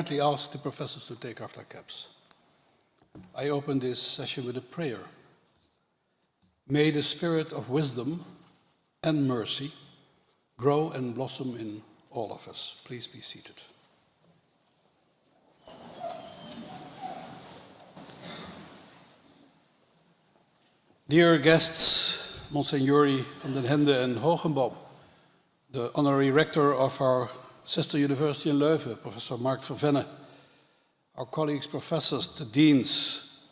kindly ask the professors to take off their caps. I open this session with a prayer. May the spirit of wisdom and mercy grow and blossom in all of us. Please be seated. Dear guests, Monsignori van den Hende and Hogenboom, the honorary rector of our sister university in Leuven, Professor Mark Vervenne, our colleagues, professors, the deans.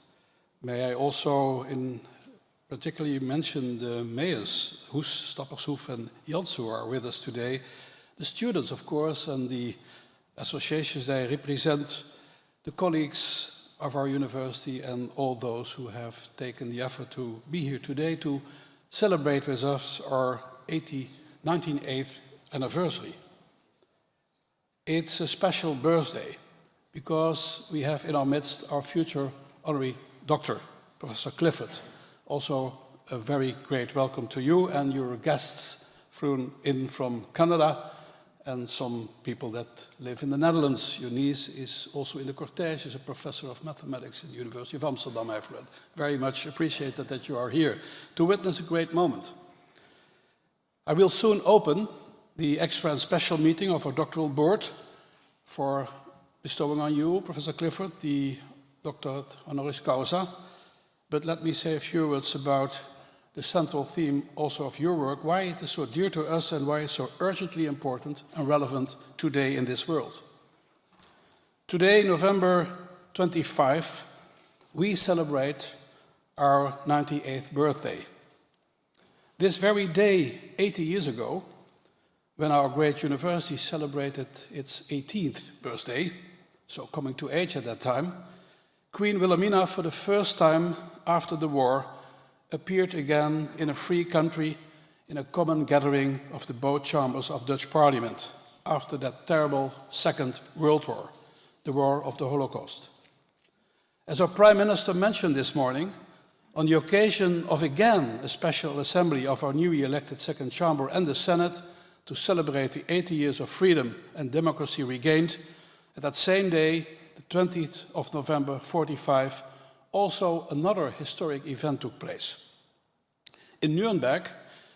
May I also particularly mention the mayors, Hoes, Stappershoef and Jans, who are with us today, the students, of course, and the associations they represent, the colleagues of our university, and all those who have taken the effort to be here today to celebrate with us our 98th anniversary. It's a special birthday because we have in our midst our future honorary doctor, Professor Clifford. Also a very great welcome to you and your guests flown in from Canada and some people that live in the Netherlands. Your niece is also in the cortege, is a professor of mathematics at the University of Amsterdam, I've read. Very much appreciated that you are here to witness a great moment. I will soon open the extra and special meeting of our doctoral board for bestowing on you, Professor Clifford, the doctorate honoris causa. But let me say a few words about the central theme also of your work, why it is so dear to us and why it's so urgently important and relevant today in this world. Today, November 25, we celebrate our 98th birthday. This very day, 80 years ago, when our great university celebrated its 18th birthday, so coming to age at that time, Queen Wilhelmina, for the first time after the war, appeared again in a free country in a common gathering of the both chambers of Dutch Parliament after that terrible Second World War, the war of the Holocaust. As our Prime Minister mentioned this morning, on the occasion of again a special assembly of our newly elected Second Chamber and the Senate to celebrate the 80 years of freedom and democracy regained, at that same day, the 20th of November 45, also another historic event took place. In Nuremberg,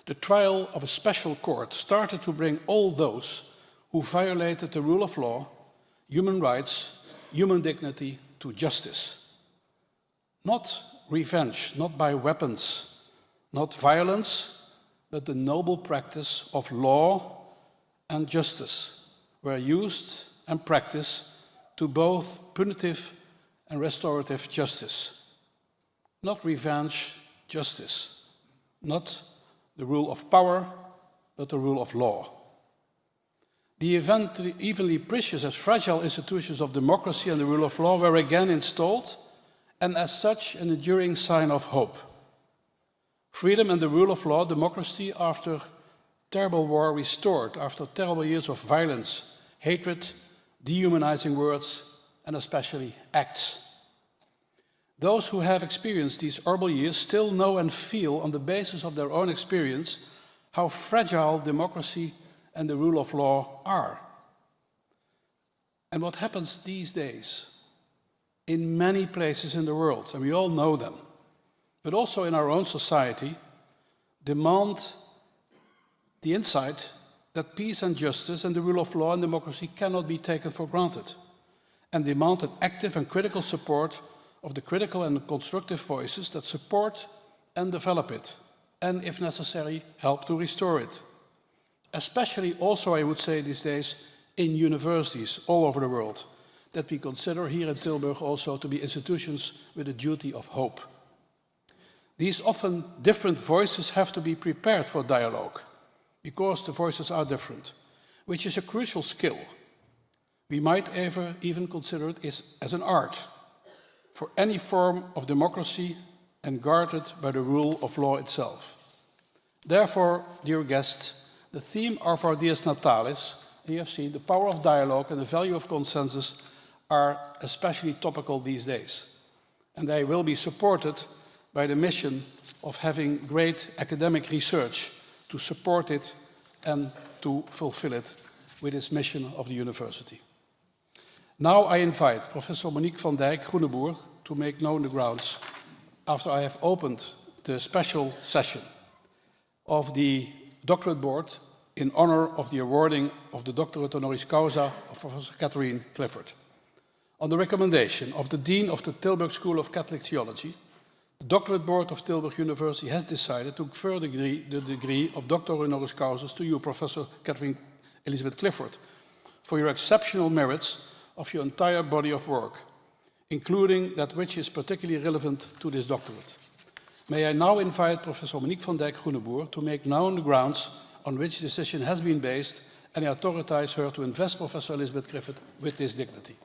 the trial of a special court started to bring all those who violated the rule of law, human rights, human dignity to justice. Not revenge, not by weapons, not violence, but the noble practice of law and justice were used and practiced to both punitive and restorative justice. Not revenge, justice. Not the rule of power, but the rule of law. The evenly precious as fragile institutions of democracy and the rule of law were again installed, and as such an enduring sign of hope. Freedom and the rule of law, democracy after terrible war restored, after terrible years of violence, hatred, dehumanizing words, and especially acts. Those who have experienced these horrible years still know and feel on the basis of their own experience how fragile democracy and the rule of law are. And what happens these days in many places in the world, and we all know them, but also in our own society, demand the insight that peace and justice and the rule of law and democracy cannot be taken for granted, and demand an active and critical support of the critical and constructive voices that support and develop it, and if necessary, help to restore it. Especially also, I would say these days, in universities all over the world, that we consider here in Tilburg also to be institutions with a duty of hope. These often different voices have to be prepared for dialogue, because the voices are different, which is a crucial skill. We might even consider it as an art for any form of democracy and guarded by the rule of law itself. Therefore, dear guests, the theme of our Dies Natalis, and you have seen the power of dialogue and the value of consensus are especially topical these days. And they will be supported by the mission of having great academic research to support it and to fulfill it with its mission of the university. Now I invite Professor Monique van Dijk Groeneboer to make known the grounds after I have opened the special session of the doctorate board in honor of the awarding of the doctorate honoris causa of Professor Catherine Clifford. On the recommendation of the Dean of the Tilburg School of Catholic Theology, the doctorate board of Tilburg University has decided to confer the degree of Doctor Honoris Causa to you, Professor Catherine Elizabeth Clifford, for your exceptional merits of your entire body of work, including that which is particularly relevant to this doctorate. May I now invite Professor Monique van Dijk Groeneboer to make known the grounds on which the decision has been based, and I authorize her to invest Professor Elizabeth Clifford with this dignity.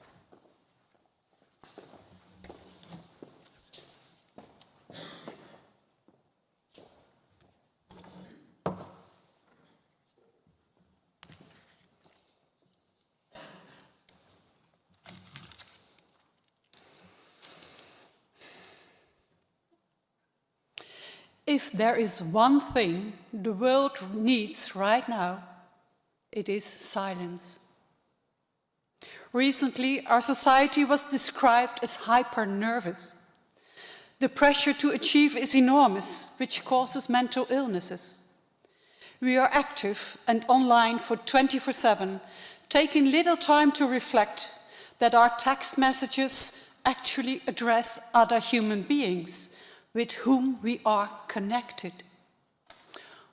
If there is one thing the world needs right now, it is silence. Recently, our society was described as hyper-nervous. The pressure to achieve is enormous, which causes mental illnesses. We are active and online for 24/7, taking little time to reflect that our text messages actually address other human beings with whom we are connected.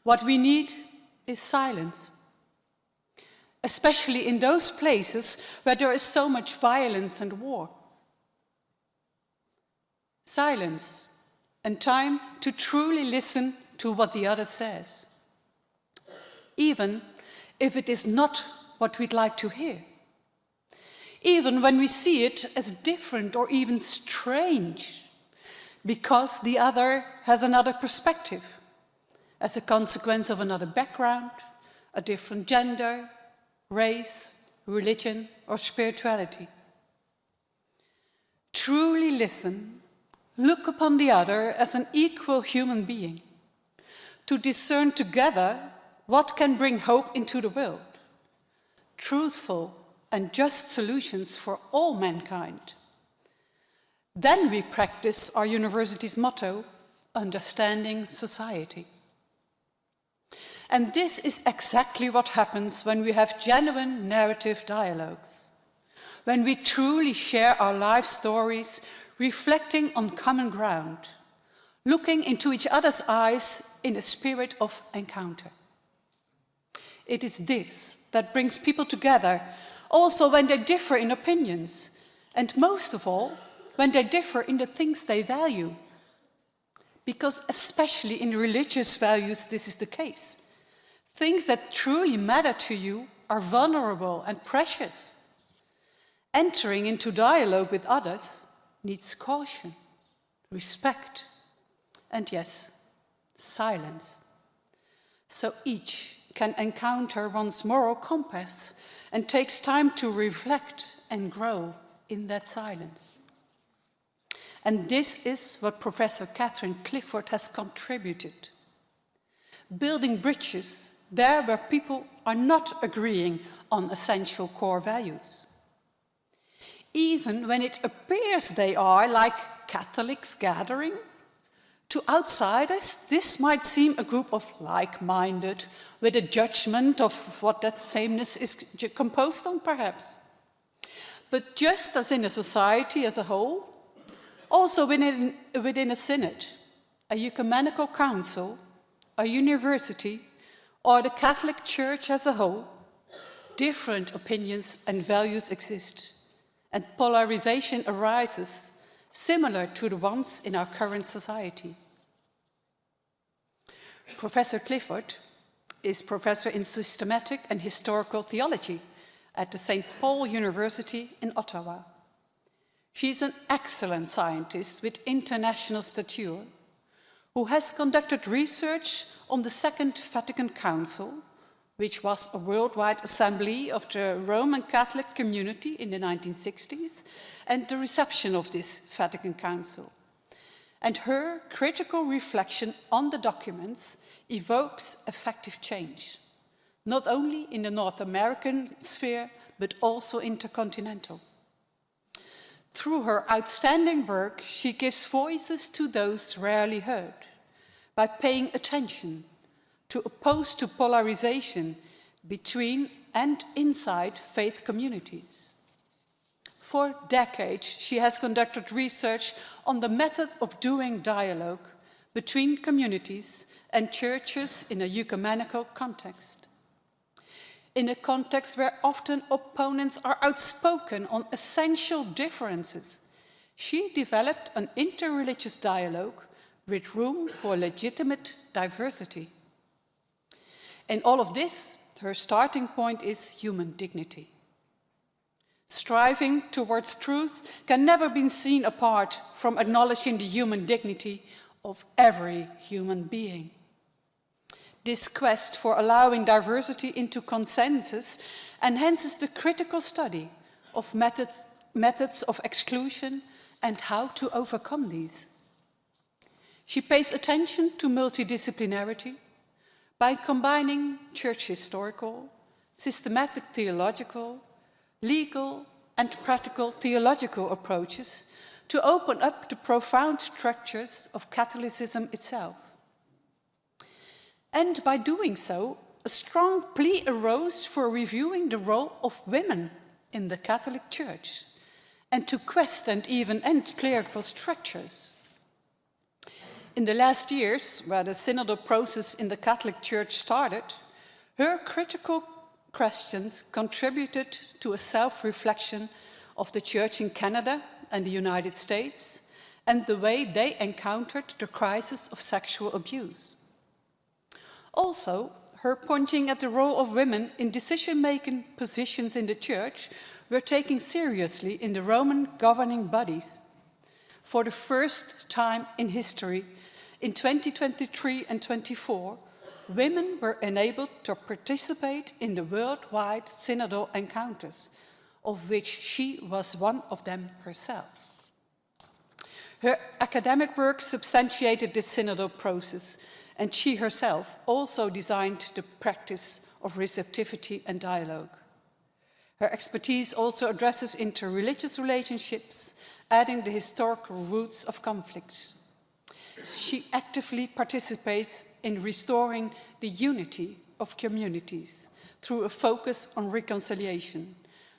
What we need is silence, especially in those places where there is so much violence and war. Silence and time to truly listen to what the other says, even if it is not what we'd like to hear, even when we see it as different or even strange, because the other has another perspective, as a consequence of another background, a different gender, race, religion, or spirituality. Truly listen, look upon the other as an equal human being, to discern together what can bring hope into the world, truthful and just solutions for all mankind. Then we practice our university's motto, understanding society. And this is exactly what happens when we have genuine narrative dialogues, when we truly share our life stories, reflecting on common ground, looking into each other's eyes in a spirit of encounter. It is this that brings people together, also when they differ in opinions, and most of all, when they differ in the things they value. Because especially in religious values, this is the case. Things that truly matter to you are vulnerable and precious. Entering into dialogue with others needs caution, respect, and yes, silence. So each can encounter one's moral compass and takes time to reflect and grow in that silence. And this is what Professor Catherine Clifford has contributed. Building bridges there where people are not agreeing on essential core values. Even when it appears they are, like Catholics gathering, to outsiders this might seem a group of like-minded with a judgment of what that sameness is composed on, perhaps. But just as in a society as a whole, also within a synod, a ecumenical council, a university, or the Catholic Church as a whole, different opinions and values exist, and polarization arises, similar to the ones in our current society. Professor Clifford is professor in systematic and historical theology at the St. Paul University in Ottawa. She is an excellent scientist with international stature who has conducted research on the Second Vatican Council, which was a worldwide assembly of the Roman Catholic community in the 1960s, and the reception of this Vatican Council. And her critical reflection on the documents evokes effective change, not only in the North American sphere, but also intercontinental. Through her outstanding work, she gives voices to those rarely heard by paying attention to oppose to polarization between and inside faith communities. For decades, she has conducted research on the method of doing dialogue between communities and churches in a ecumenical context. In a context where often opponents are outspoken on essential differences, she developed an interreligious dialogue with room for legitimate diversity. In all of this, her starting point is human dignity. Striving towards truth can never be seen apart from acknowledging the human dignity of every human being. This quest for allowing diversity into consensus enhances the critical study of methods of exclusion and how to overcome these. She pays attention to multidisciplinarity by combining church historical, systematic theological, legal and practical theological approaches to open up the profound structures of Catholicism itself. And by doing so, a strong plea arose for reviewing the role of women in the Catholic Church and to quest and even end clerical structures. In the last years, where the synodal process in the Catholic Church started, her critical questions contributed to a self-reflection of the Church in Canada and the United States and the way they encountered the crisis of sexual abuse. Also, her pointing at the role of women in decision-making positions in the Church were taken seriously in the Roman governing bodies. For the first time in history, in 2023 and 24, women were enabled to participate in the worldwide synodal encounters, of which she was one of them herself. Her academic work substantiated this synodal process, and she herself also designed the practice of receptivity and dialogue. Her expertise also addresses interreligious relationships, adding the historical roots of conflicts. She actively participates in restoring the unity of communities through a focus on reconciliation,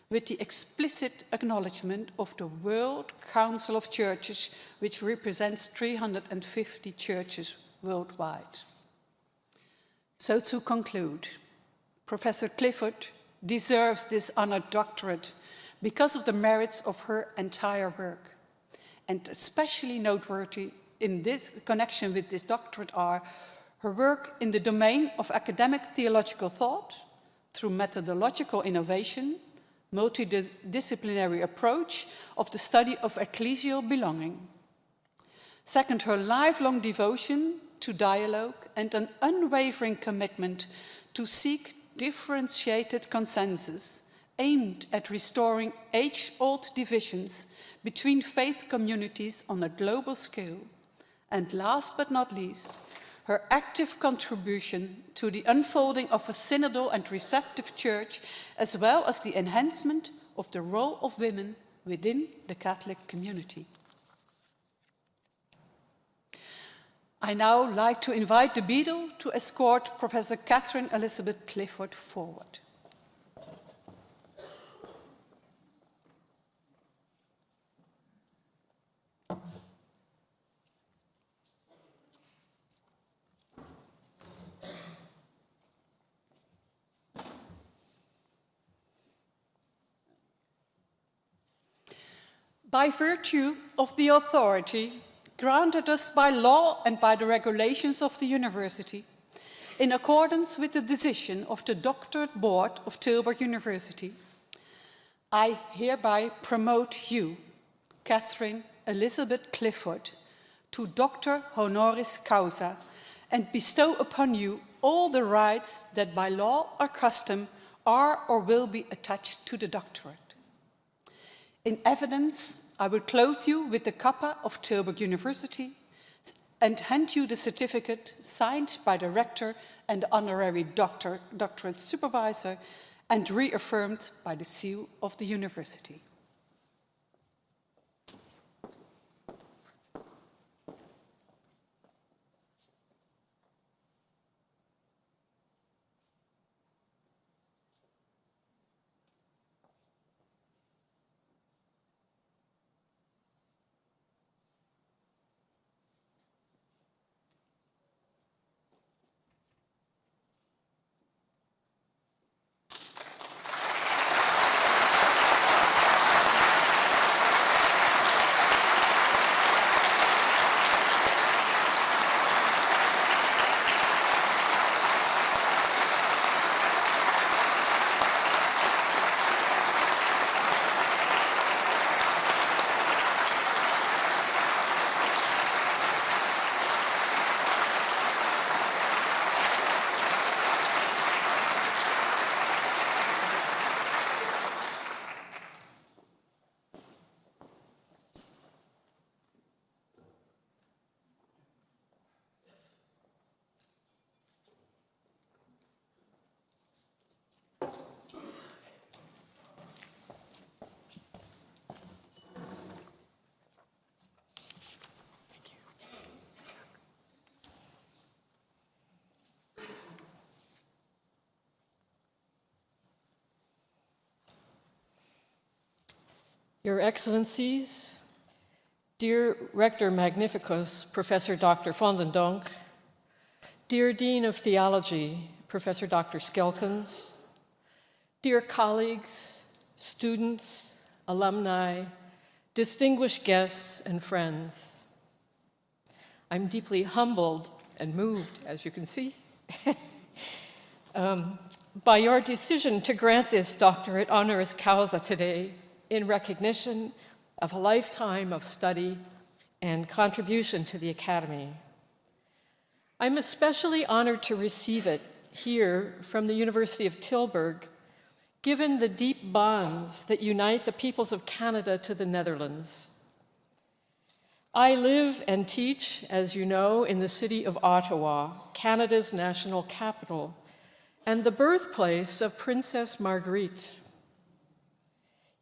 with the explicit acknowledgement of the World Council of Churches, which represents 350 churches worldwide. So to conclude, Professor Clifford deserves this honored doctorate because of the merits of her entire work. And especially noteworthy in this connection with this doctorate are her work in the domain of academic theological thought through methodological innovation, multidisciplinary approach of the study of ecclesial belonging. Second, her lifelong devotion to dialogue and an unwavering commitment to seek differentiated consensus aimed at restoring age-old divisions between faith communities on a global scale. And last but not least, her active contribution to the unfolding of a synodal and receptive church, as well as the enhancement of the role of women within the Catholic community. I now like to invite the Beadle to escort Professor Catherine Elizabeth Clifford forward. By virtue of the authority granted us by law and by the regulations of the university, in accordance with the decision of the Doctorate Board of Tilburg University, I hereby promote you, Catherine Elizabeth Clifford, to Doctor Honoris Causa and bestow upon you all the rights that by law or custom are or will be attached to the doctorate. In evidence, I will clothe you with the kappa of Tilburg University and hand you the certificate signed by the rector and the honorary doctorate supervisor and reaffirmed by the seal of the university. Your Excellencies, dear Rector Magnificus, Professor Dr. van den Donk, dear Dean of Theology, Professor Dr. Skelkens, dear colleagues, students, alumni, distinguished guests, and friends. I'm deeply humbled and moved, as you can see, by your decision to grant this doctorate honoris causa today in recognition of a lifetime of study and contribution to the Academy. I'm especially honored to receive it here from the University of Tilburg, given the deep bonds that unite the peoples of Canada to the Netherlands. I live and teach, as you know, in the city of Ottawa, Canada's national capital, and the birthplace of Princess Marguerite.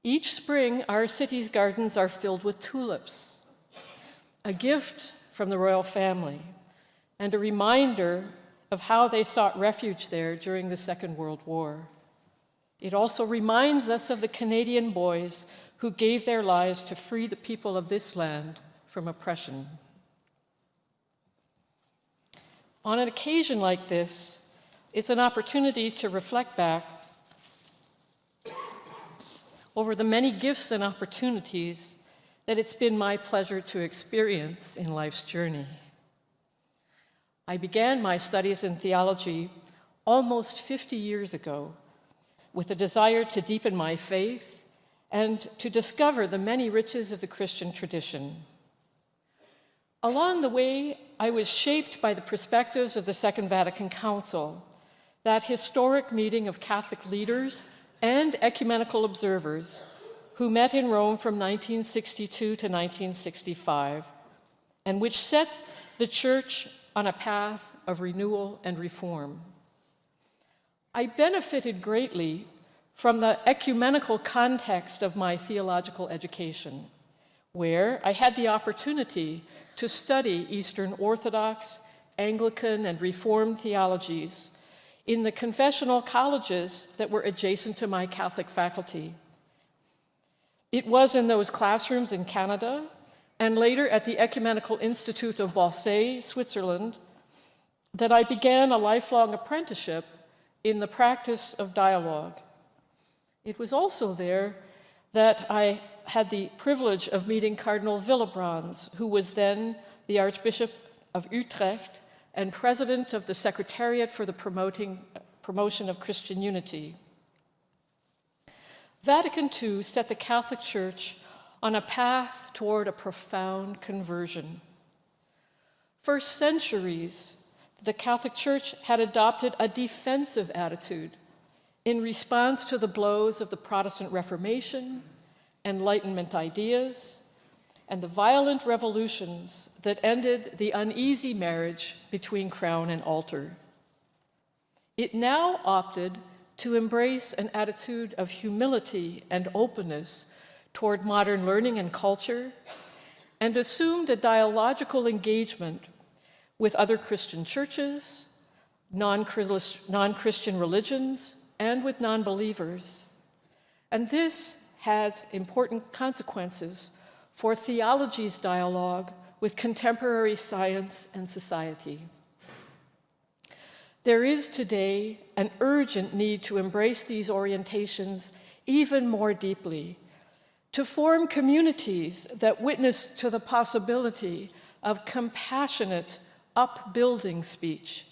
Each spring, our city's gardens are filled with tulips, a gift from the royal family, and a reminder of how they sought refuge there during the Second World War. It also reminds us of the Canadian boys who gave their lives to free the people of this land from oppression. On an occasion like this, it's an opportunity to reflect back over the many gifts and opportunities that it's been my pleasure to experience in life's journey. I began my studies in theology almost 50 years ago with a desire to deepen my faith and to discover the many riches of the Christian tradition. Along the way, I was shaped by the perspectives of the Second Vatican Council, that historic meeting of Catholic leaders and ecumenical observers who met in Rome from 1962 to 1965, and which set the Church on a path of renewal and reform. I benefited greatly from the ecumenical context of my theological education, where I had the opportunity to study Eastern Orthodox, Anglican, and Reformed theologies in the confessional colleges that were adjacent to my Catholic faculty. It was in those classrooms in Canada, and later at the Ecumenical Institute of Baussay, Switzerland, that I began a lifelong apprenticeship in the practice of dialogue. It was also there that I had the privilege of meeting Cardinal Willebrands, who was then the Archbishop of Utrecht and president of the Secretariat for the Promotion of Christian Unity. Vatican II set the Catholic Church on a path toward a profound conversion. For centuries, the Catholic Church had adopted a defensive attitude in response to the blows of the Protestant Reformation, Enlightenment ideas, and the violent revolutions that ended the uneasy marriage between crown and altar. It now opted to embrace an attitude of humility and openness toward modern learning and culture, and assumed a dialogical engagement with other Christian churches, non-Christian religions, and with non-believers. And this has important consequences for theology's dialogue with contemporary science and society. There is today an urgent need to embrace these orientations even more deeply, to form communities that witness to the possibility of compassionate, upbuilding speech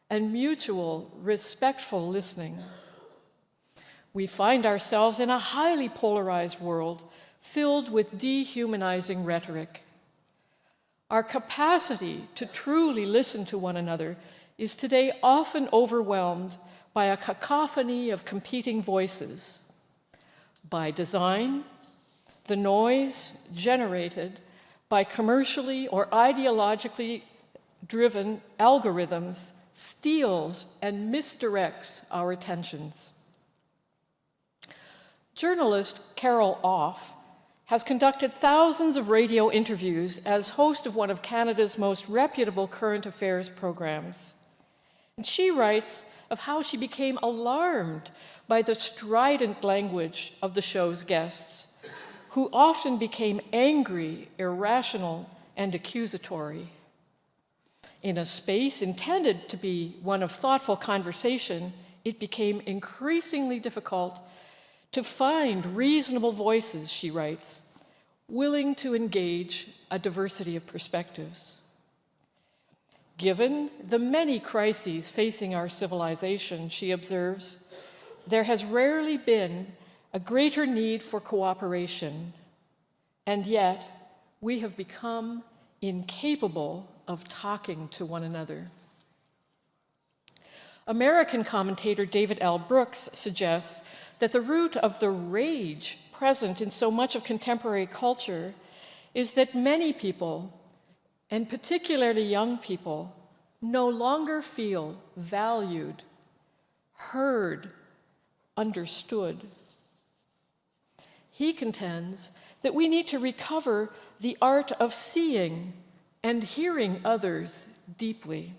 and mutual, respectful listening. We find ourselves in a highly polarized world filled with dehumanizing rhetoric. Our capacity to truly listen to one another is today often overwhelmed by a cacophony of competing voices. By design, the noise generated by commercially or ideologically driven algorithms steals and misdirects our attentions. Journalist Carol Off has conducted thousands of radio interviews as host of one of Canada's most reputable current affairs programs. And she writes of how she became alarmed by the strident language of the show's guests, who often became angry, irrational, and accusatory. In a space intended to be one of thoughtful conversation, it became increasingly difficult to find reasonable voices, she writes, willing to engage a diversity of perspectives. Given the many crises facing our civilization, she observes, there has rarely been a greater need for cooperation, and yet we have become incapable of talking to one another. American commentator David L. Brooks suggests that the root of the rage present in so much of contemporary culture is that many people, and particularly young people, no longer feel valued, heard, understood. He contends that we need to recover the art of seeing and hearing others deeply.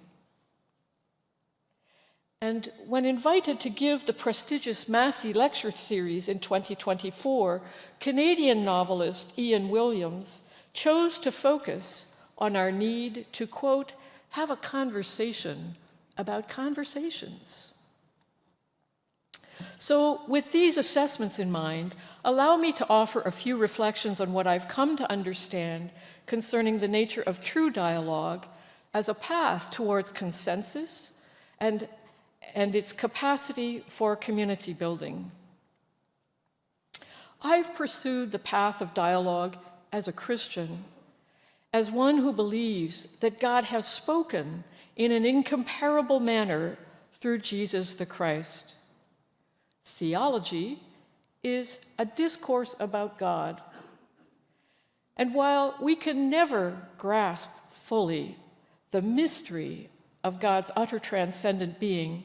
And when invited to give the prestigious Massey Lecture Series in 2024, Canadian novelist Ian Williams chose to focus on our need to, quote, have a conversation about conversations. So with these assessments in mind, allow me to offer a few reflections on what I've come to understand concerning the nature of true dialogue as a path towards consensus and its capacity for community building. I've pursued the path of dialogue as a Christian, as one who believes that God has spoken in an incomparable manner through Jesus the Christ. Theology is a discourse about God. And while we can never grasp fully the mystery of God's utter transcendent being,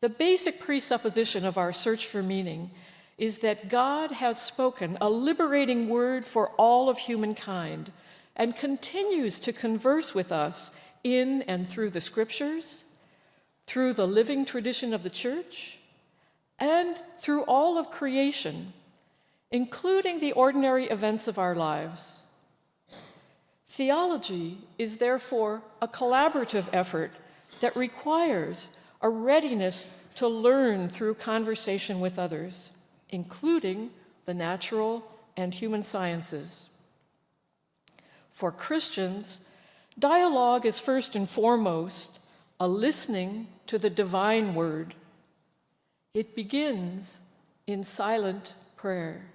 the basic presupposition of our search for meaning is that God has spoken a liberating word for all of humankind and continues to converse with us in and through the scriptures, through the living tradition of the church, and through all of creation, including the ordinary events of our lives. Theology is therefore a collaborative effort that requires a readiness to learn through conversation with others, including the natural and human sciences. For Christians, dialogue is first and foremost a listening to the divine word. It begins in silent prayer.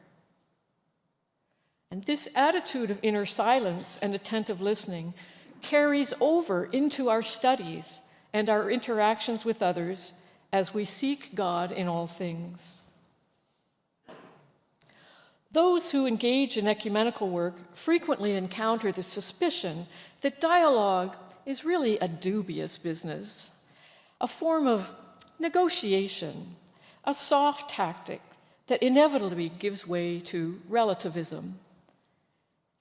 And this attitude of inner silence and attentive listening carries over into our studies and our interactions with others as we seek God in all things. Those who engage in ecumenical work frequently encounter the suspicion that dialogue is really a dubious business, a form of negotiation, a soft tactic that inevitably gives way to relativism.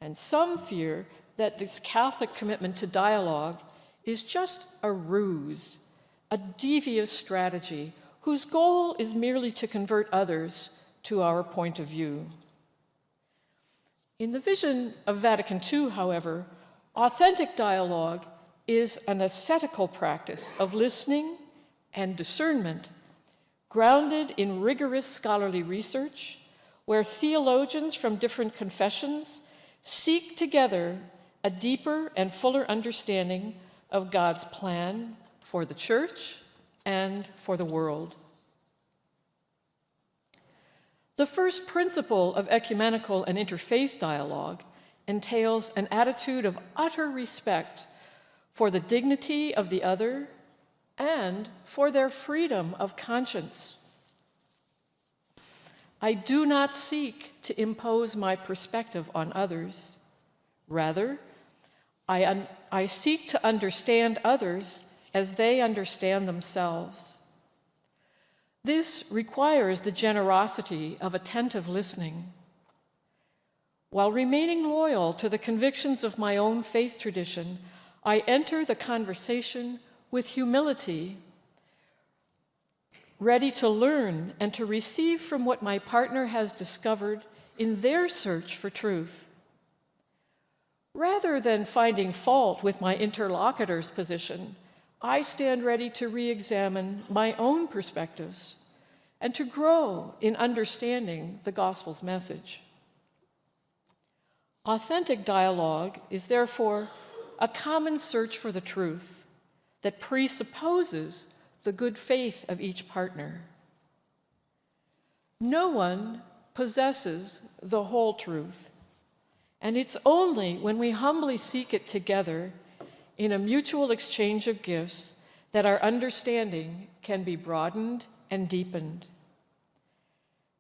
And some fear that this Catholic commitment to dialogue is just a ruse, a devious strategy whose goal is merely to convert others to our point of view. In the vision of Vatican II, however, authentic dialogue is an ascetical practice of listening and discernment grounded in rigorous scholarly research, where theologians from different confessions seek together a deeper and fuller understanding of God's plan for the church and for the world. The first principle of ecumenical and interfaith dialogue entails an attitude of utter respect for the dignity of the other and for their freedom of conscience. I do not seek to impose my perspective on others. Rather, I seek to understand others as they understand themselves. This requires the generosity of attentive listening. While remaining loyal to the convictions of my own faith tradition, I enter the conversation with humility, ready to learn and to receive from what my partner has discovered in their search for truth. Rather than finding fault with my interlocutor's position, I stand ready to re-examine my own perspectives and to grow in understanding the gospel's message. Authentic dialogue is therefore a common search for the truth that presupposes the good faith of each partner. No one possesses the whole truth, and it's only when we humbly seek it together in a mutual exchange of gifts that our understanding can be broadened and deepened.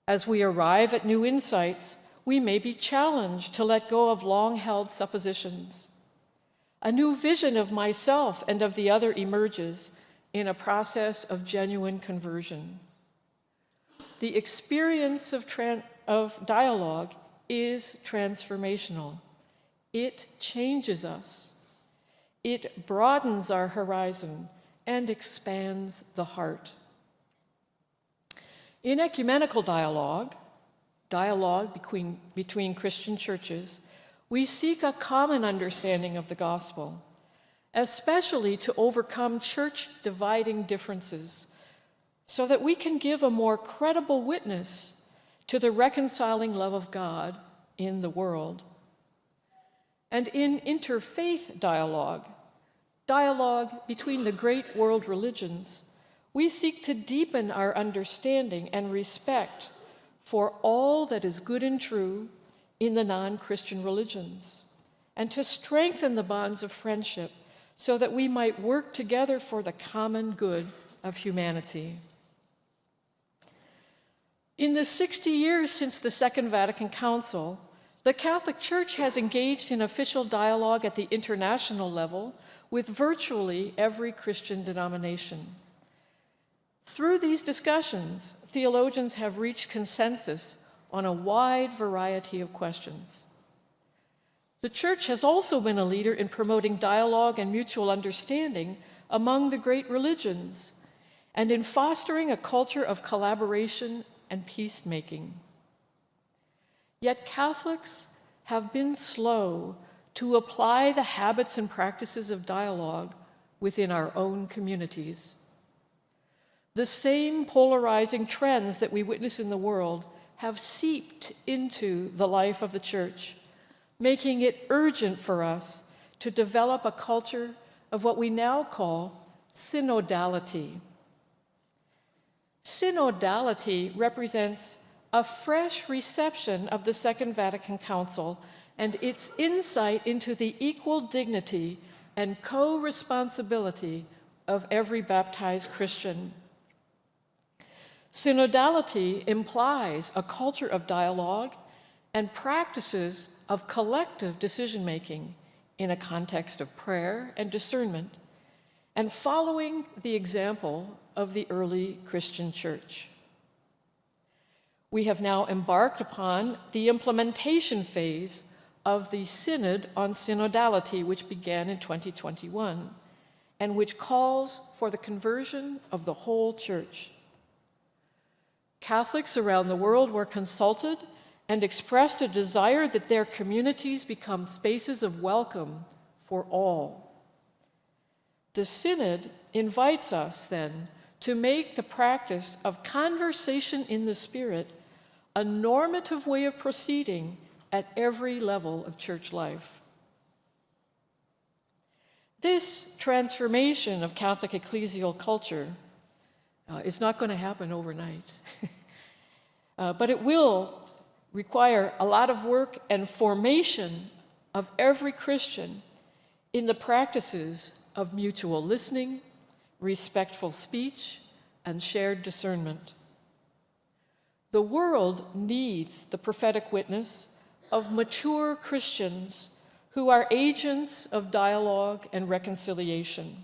As we arrive at new insights, we may be challenged to let go of long-held suppositions. A new vision of myself and of the other emerges in a process of genuine conversion. The experience of dialogue is transformational. It changes us. It broadens our horizon and expands the heart. In ecumenical dialogue between Christian churches, we seek a common understanding of the gospel, especially to overcome church-dividing differences, so that we can give a more credible witness to the reconciling love of God in the world. And in interfaith dialogue between the great world religions, we seek to deepen our understanding and respect for all that is good and true in the non-Christian religions, and to strengthen the bonds of friendship so that we might work together for the common good of humanity. In the 60 years since the Second Vatican Council, the Catholic Church has engaged in official dialogue at the international level with virtually every Christian denomination. Through these discussions, theologians have reached consensus on a wide variety of questions. The Church has also been a leader in promoting dialogue and mutual understanding among the great religions, and in fostering a culture of collaboration and peacemaking. Yet Catholics have been slow to apply the habits and practices of dialogue within our own communities. The same polarizing trends that we witness in the world have seeped into the life of the Church, making it urgent for us to develop a culture of what we now call synodality. Synodality represents a fresh reception of the Second Vatican Council and its insight into the equal dignity and co-responsibility of every baptized Christian. Synodality implies a culture of dialogue and practices of collective decision-making in a context of prayer and discernment, and following the example of the early Christian Church. We have now embarked upon the implementation phase of the Synod on Synodality, which began in 2021, and which calls for the conversion of the whole Church. Catholics around the world were consulted and expressed a desire that their communities become spaces of welcome for all. The Synod invites us, then, to make the practice of conversation in the Spirit a normative way of proceeding at every level of church life. This transformation of Catholic ecclesial culture is not going to happen overnight, but it will require a lot of work and formation of every Christian in the practices of mutual listening, respectful speech, and shared discernment. The world needs the prophetic witness of mature Christians who are agents of dialogue and reconciliation.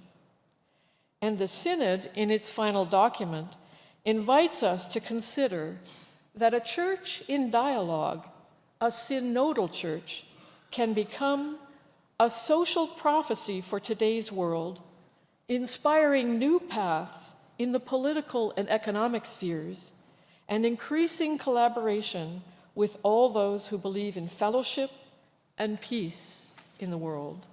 And the Synod, in its final document, invites us to consider that a church in dialogue, a synodal church, can become a social prophecy for today's world, inspiring new paths in the political and economic spheres, and increasing collaboration with all those who believe in fellowship and peace in the world.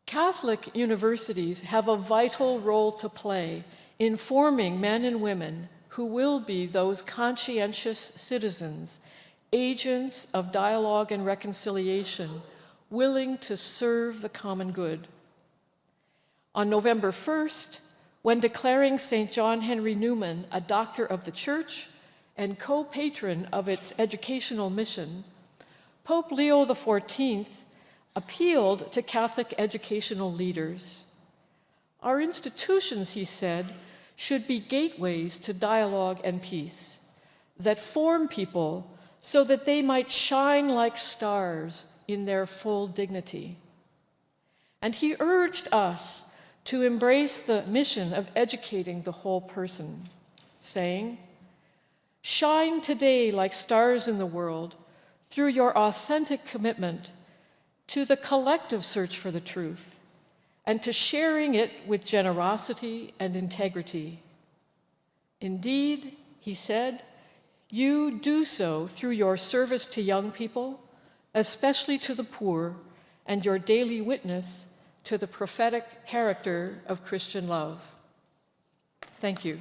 Catholic universities have a vital role to play in forming men and women who will be those conscientious citizens, agents of dialogue and reconciliation, willing to serve the common good. On November 1st, when declaring St. John Henry Newman a Doctor of the Church and co-patron of its educational mission, Pope Leo XIV appealed to Catholic educational leaders. Our institutions, he said, should be gateways to dialogue and peace that form people so that they might shine like stars in their full dignity. And he urged us to embrace the mission of educating the whole person, saying, "Shine today like stars in the world through your authentic commitment to the collective search for the truth and to sharing it with generosity and integrity. Indeed," he said, "you do so through your service to young people, especially to the poor, and your daily witness to the prophetic character of Christian love." Thank you.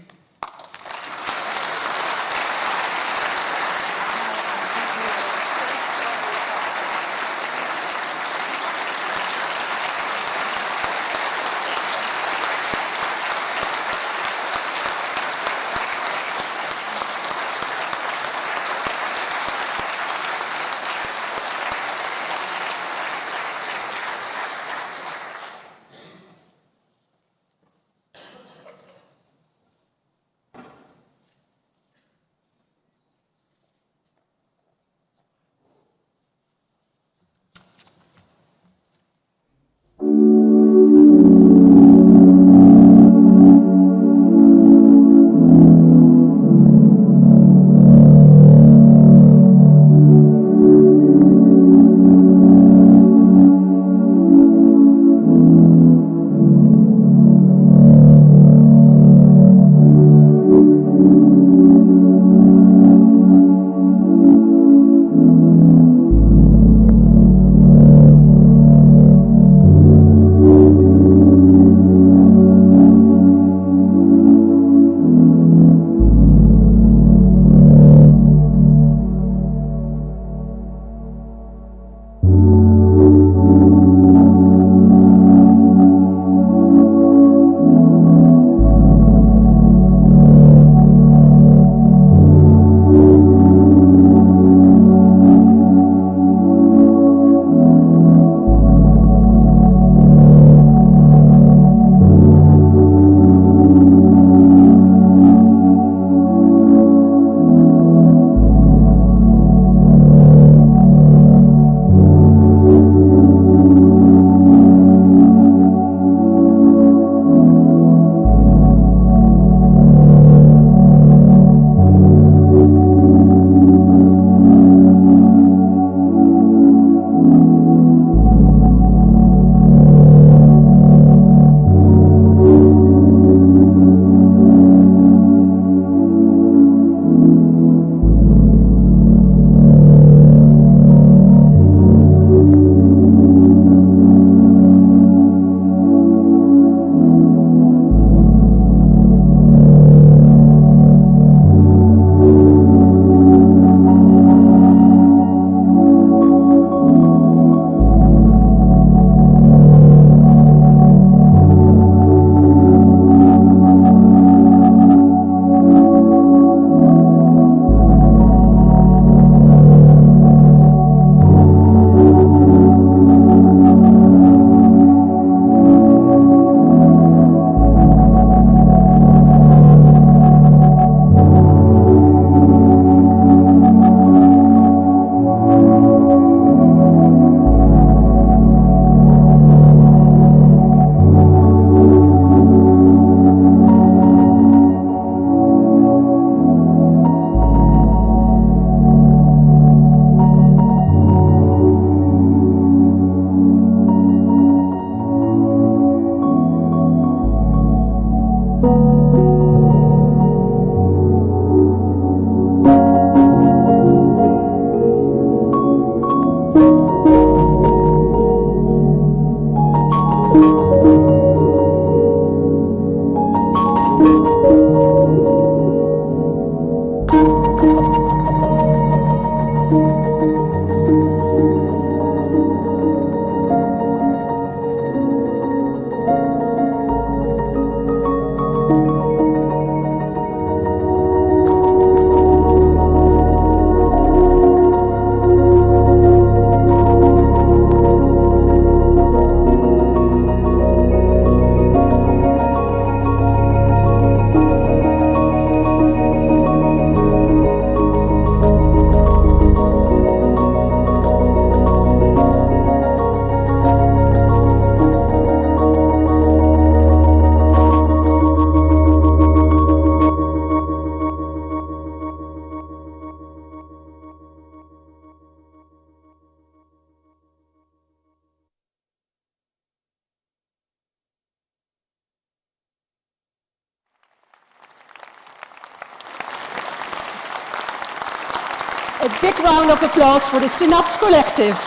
A big round of applause for the Synapse Collective.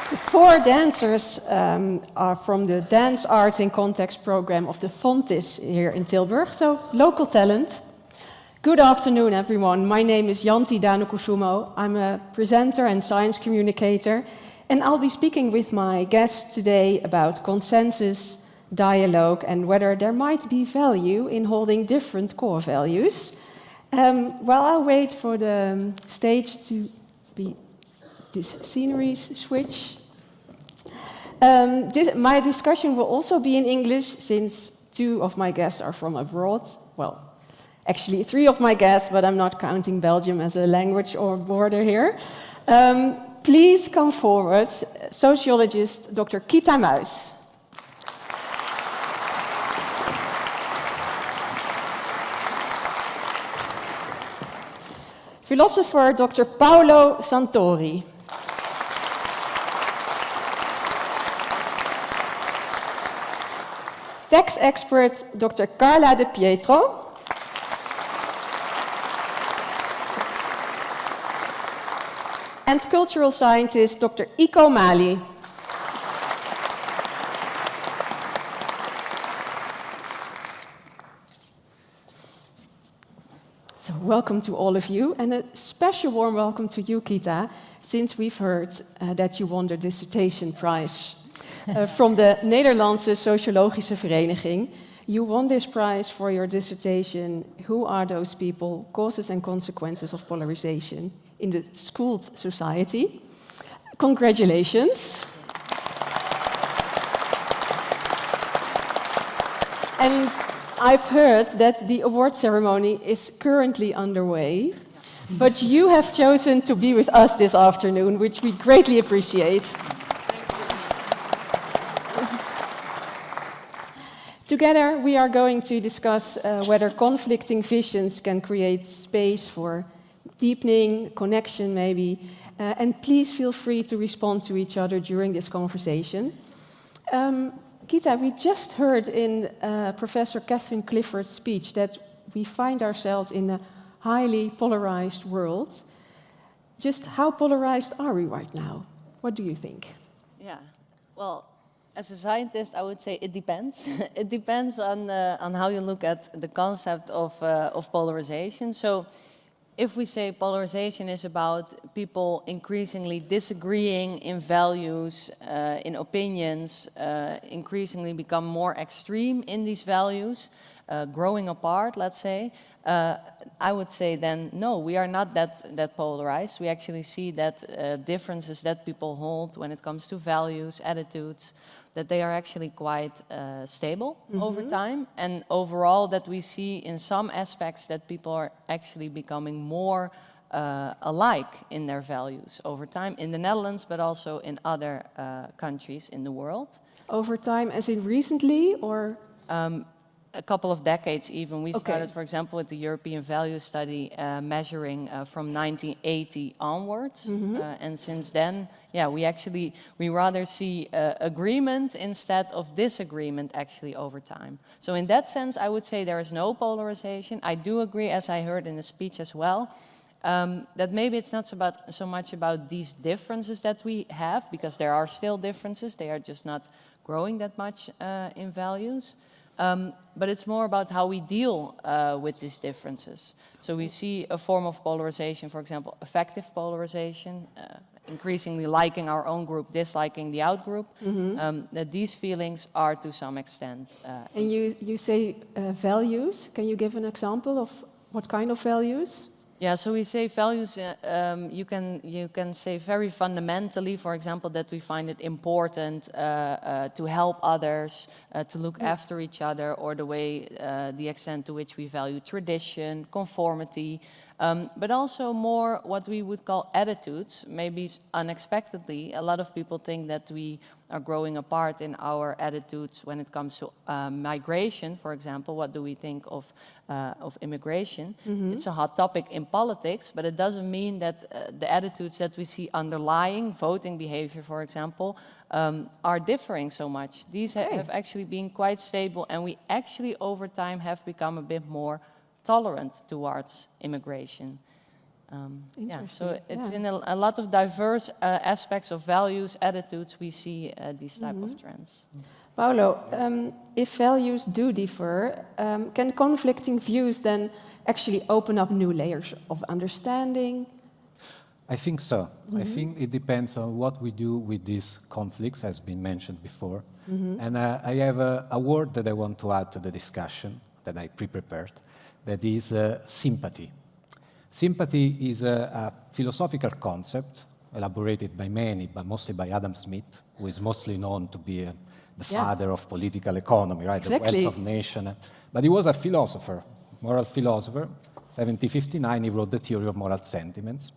The 4 dancers are from the Dance Art in Context program of the Fontis here in Tilburg, so local talent. Good afternoon, everyone. My name is Yanti Danukusumo. I'm a presenter and science communicator, and I'll be speaking with my guests today about consensus, dialogue, and whether there might be value in holding different core values. While I wait for the stage to be this scenery switch, my discussion will also be in English since 2 of my guests are from abroad. Well, actually 3 of my guests, but I'm not counting Belgium as a language or border here. Please come forward, sociologist Dr. Kita Muis. Philosopher Dr. Paolo Santori. Tax expert Dr. Carla De Pietro. And cultural scientist Dr. Iko Mali. So welcome to all of you, and a special warm welcome to you, Kita, since we've heard that you won the dissertation prize from the Nederlandse Sociologische Vereniging. You won this prize for your dissertation, Who Are Those People? Causes and Consequences of Polarization in the Schooled Society. Congratulations. And I've heard that the award ceremony is currently underway, but you have chosen to be with us this afternoon, which we greatly appreciate. Together, we are going to discuss whether conflicting visions can create space for deepening, connection maybe, and please feel free to respond to each other during this conversation. Kita, we just heard in Professor Catherine Clifford's speech that we find ourselves in a highly polarized world. Just how polarized are we right now? What do you think? Yeah, well, as a scientist, I would say it depends. It depends on how you look at the concept of polarization. So if we say polarization is about people increasingly disagreeing in values, in opinions, increasingly become more extreme in these values, growing apart, let's say, I would say then, no, we are not that polarized. We actually see that differences that people hold when it comes to values, attitudes, that they are actually quite stable over time. And overall that we see in some aspects that people are actually becoming more alike in their values over time, in the Netherlands, but also in other countries in the world. Over time, as in recently, or? A couple of decades even. We started, for example, with the European Value Study measuring from 1980 onwards. And since then, yeah, we rather see agreement instead of disagreement actually over time. So in that sense, I would say there is no polarization. I do agree, as I heard in the speech as well, that maybe it's not so much about these differences that we have, because there are still differences. They are just not growing that much in values. But it's more about how we deal with these differences. So we see a form of polarization, for example, affective polarization, increasingly liking our own group, disliking the out group. That these feelings are to some extent. And you say values. Can you give an example of what kind of values? Yeah, so we say values, you can say very fundamentally, for example, that we find it important to help others, to look after each other, or the extent to which we value tradition, conformity, but also more what we would call attitudes. Maybe unexpectedly, a lot of people think that we are growing apart in our attitudes when it comes to migration, for example. What do we think of immigration? It's a hot topic in politics, but it doesn't mean that the attitudes that we see underlying voting behavior, for example, are differing so much. These have actually been quite stable, and we actually over time have become a bit more tolerant towards immigration. So it's in a lot of diverse aspects of values, attitudes, we see these type of trends. Paolo, if values do differ, can conflicting views then actually open up new layers of understanding? I think so. I think it depends on what we do with these conflicts, as been mentioned before. And I have a word that I want to add to the discussion that I pre-prepared, that is sympathy. Sympathy is a philosophical concept elaborated by many, but mostly by Adam Smith, who is mostly known to be the father of political economy, right? Exactly. The wealth of nation. But he was a philosopher, moral philosopher. 1759, he wrote the theory of moral sentiments.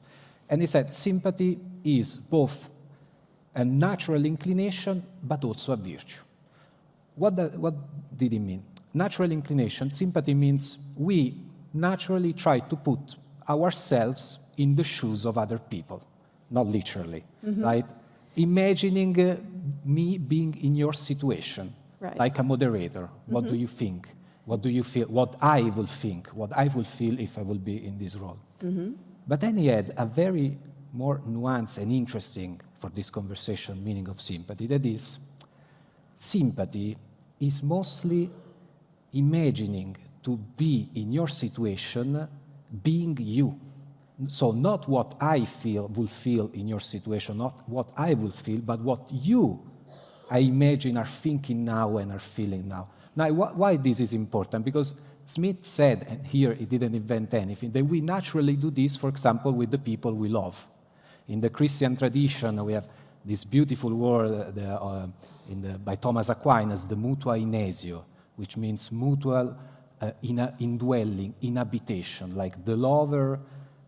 And he said sympathy is both a natural inclination, but also a virtue. What did he mean? Natural inclination, sympathy means we naturally try to put ourselves in the shoes of other people, not literally, right? Imagining me being in your situation, like a moderator. What do you think? What do you feel? What I will think, what I will feel if I will be in this role. But then he had a very more nuanced and interesting, for this conversation, meaning of sympathy. That is, sympathy is mostly imagining to be in your situation, being you. So not what I will feel in your situation, not what I will feel, but what you, I imagine, are thinking now and are feeling now. Now, why this is important? Because Smith said, and here he didn't invent anything, that we naturally do this, for example, with the people we love. In the Christian tradition, we have this beautiful word by Thomas Aquinas, the mutua inesio, which means mutual indwelling, inhabitation, like the lover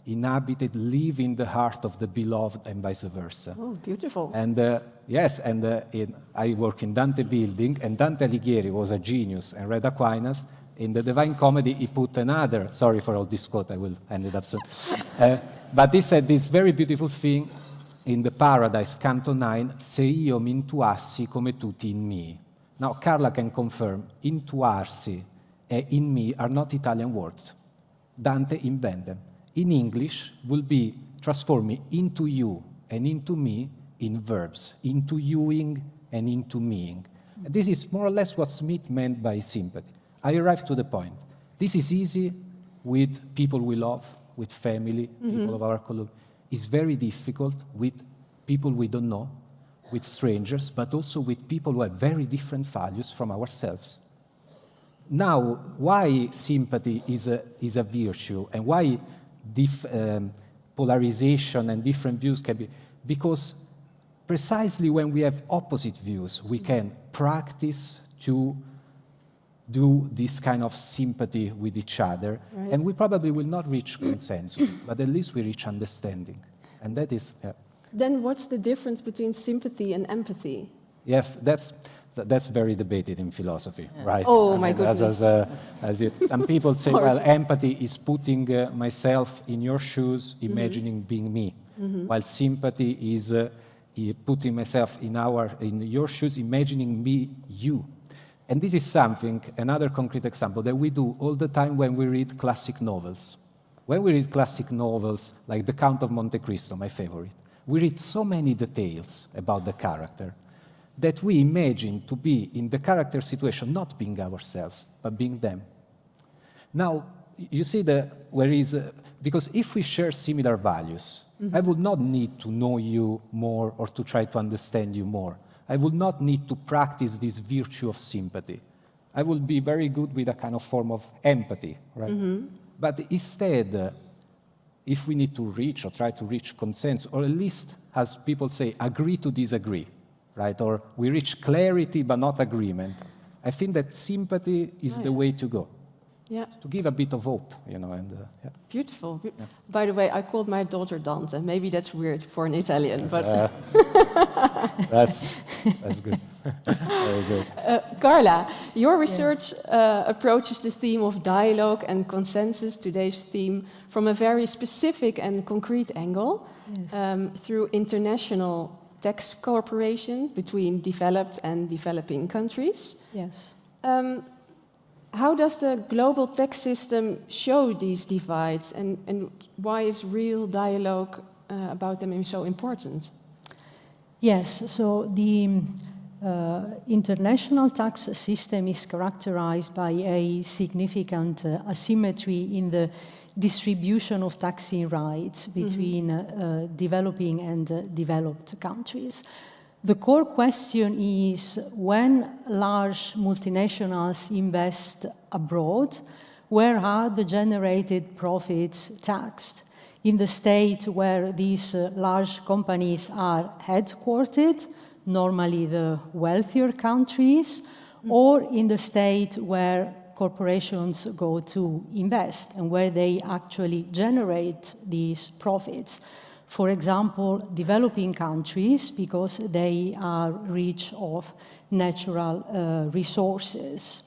inhabited, live in the heart of the beloved and vice versa. Oh, beautiful. And I work in Dante building, and Dante Alighieri was a genius and read Aquinas. In the Divine Comedy, he put another, sorry for all this quote, I will end it up soon. But he said this very beautiful thing in the Paradise, Canto 9, se io mi intuassi come tutti in me. Now, Carla can confirm, intuarsi and in me are not Italian words. Dante invented them. In English, will be transforming into you and into me in verbs, into youing and into meing. This is more or less what Smith meant by sympathy. I arrived to the point. This is easy with people we love, with family, people of our colleague. It's very difficult with people we don't know, with strangers, but also with people who have very different values from ourselves. Now, why sympathy is a virtue, and why polarization and different views can be? Because precisely when we have opposite views, we can practice to do this kind of sympathy with each other, and we probably will not reach consensus, but at least we reach understanding. And that is... Then what's the difference between sympathy and empathy? Yes, that's very debated in philosophy, right? Oh, my goodness. Some people say, well, empathy is putting myself in your shoes, imagining being me, while sympathy is putting myself in your shoes, imagining me, you. And this is something, another concrete example, that we do all the time when we read classic novels. When we read classic novels, like The Count of Monte Cristo, my favorite, we read so many details about the character that we imagine to be in the character situation, not being ourselves, but being them. Now, you see because if we share similar values, I would not need to know you more or to try to understand you more. I would not need to practice this virtue of sympathy. I will be very good with a kind of form of empathy, right? But instead, if we need to reach or try to reach consensus, or at least, as people say, agree to disagree, right? Or we reach clarity but not agreement, I think that sympathy is the way to go. Yeah. To give a bit of hope, you know, and yeah. Beautiful. By the way, I called my daughter Dante. Maybe that's weird for an Italian, but that's good. Very good. Carla, your research approaches the theme of dialogue and consensus, today's theme, from a very specific and concrete angle, through international tax cooperation between developed and developing countries. Yes. How does the global tax system show these divides, and why is real dialogue about them so important? Yes, so the international tax system is characterized by a significant asymmetry in the distribution of taxing rights between developing and developed countries. The core question is, when large multinationals invest abroad, where are the generated profits taxed? In the state where these large companies are headquartered, normally the wealthier countries, or in the state where corporations go to invest and where they actually generate these profits. For example, developing countries, because they are rich of natural resources.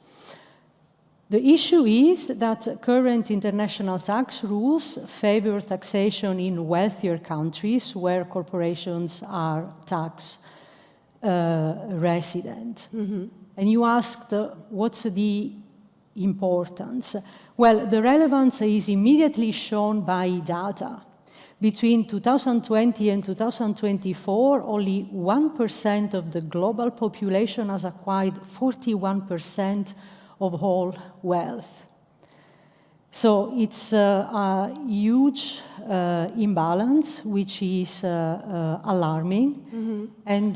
The issue is that current international tax rules favor taxation in wealthier countries where corporations are tax resident. And you asked, what's the importance? Well, the relevance is immediately shown by data. Between 2020 and 2024, only 1% of the global population has acquired 41% of all wealth. So it's a huge imbalance, which is alarming. And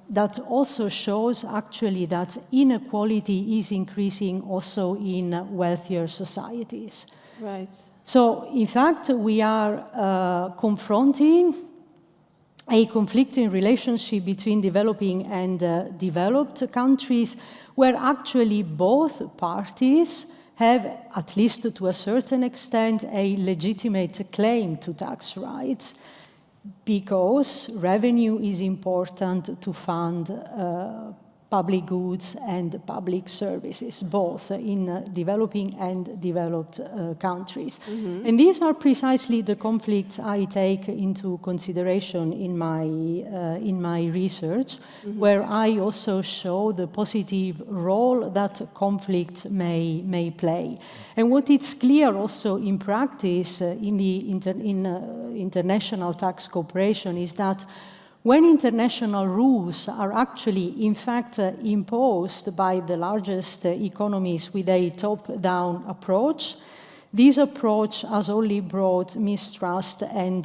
that also shows actually that inequality is increasing also in wealthier societies. Right. So, in fact, we are confronting a conflicting relationship between developing and developed countries, where actually both parties have, at least to a certain extent, a legitimate claim to tax rights, because revenue is important to fund public goods and public services, both in developing and developed countries. And these are precisely the conflicts I take into consideration in my research, where I also show the positive role that conflict may play. And what is clear also in practice in the international tax cooperation is that when international rules are actually, in fact, imposed by the largest economies with a top-down approach, this approach has only brought mistrust and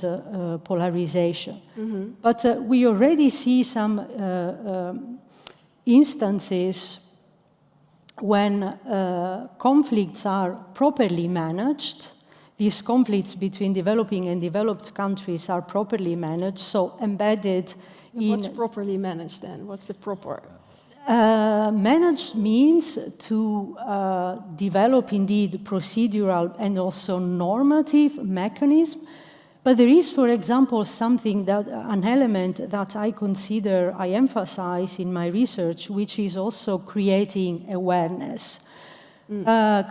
polarization. But we already see some instances when conflicts are properly managed. These conflicts between developing and developed countries are properly managed, so embedded in... What's properly managed then? What's the proper? Managed means to develop indeed procedural and also normative mechanism. But there is, for example, an element that I consider, I emphasize in my research, which is also creating awareness.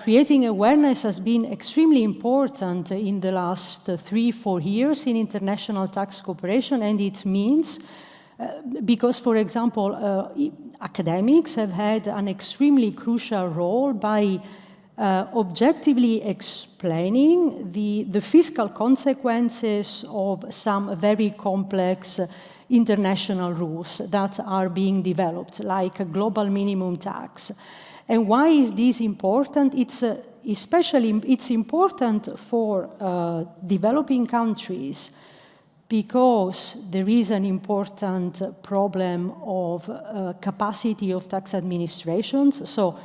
Creating awareness has been extremely important in the last 3-4 years in international tax cooperation, and it means, because, for example, academics have had an extremely crucial role by objectively explaining the fiscal consequences of some very complex international rules that are being developed, like a global minimum tax. And why is this important? It's important for developing countries because there is an important problem of capacity of tax administrations. So